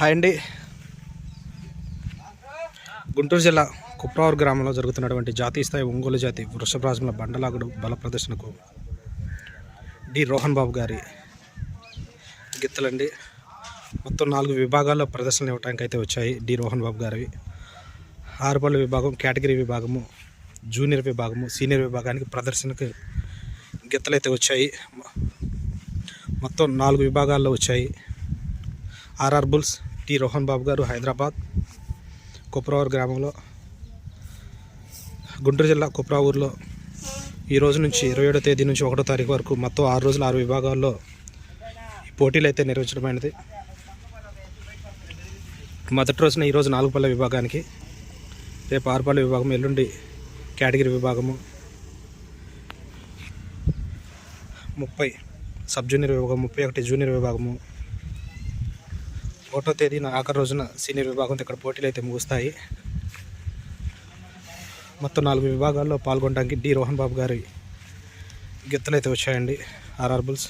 Hi అండి. గుంటూరు జిల్లా కుప్రావూరు గ్రామంలో జరుగుతున్నటువంటి జాతీయ స్థాయి ఒంగోలు జాతి వృషభరాజముల బండలాగుడు బల ప్రదర్శనకు డి రోహన్ బాబు గారి గిత్తలండి. మొత్తం 4 విభాగాల్లో ప్రదర్శనలు ఇవ్వడానికి అయితే వచ్చాయి డి రోహన్ బాబు గారివి. ఆరుపళ్ళ విభాగం, కేటగిరీ విభాగము, జూనియర్ విభాగము, సీనియర్ విభాగానికి ప్రదర్శనకు గిత్తలైతే వచ్చాయి. మొత్తం 4 విభాగాల్లో వచ్చాయి. ఆర్ఆర్ బుల్స్ డి రోహన్ బాబు గారు, హైదరాబాద్ కుప్రావూరు గ్రామంలో, గుంటూరు జిల్లా కుప్రావూరులో ఈ రోజు నుంచి 27వ తేదీ నుంచి 1వ తారీఖు వరకు మొత్తం 6 రోజులు 6 విభాగాల్లో ఈ పోటీలు అయితే నిర్వహించడమైనది. మొదటి రోజున ఈరోజు 4 పళ్ళ విభాగానికి, రేపు 6 పళ్ళ విభాగం, ఎల్లుండి కేటగిరీ విభాగము, 30 సబ్ జూనియర్ విభాగం, 31 జూనియర్ విభాగము, 1వ తేదీన ఆఖరి రోజున సీనియర్ విభాగంతో ఇక్కడ పోటీలు అయితే ముగుస్తాయి. మొత్తం 4 విభాగాల్లో పాల్గొనడానికి డి రోహన్ బాబు గారి గిత్తలు అయితే వచ్చాయండి. RR bulls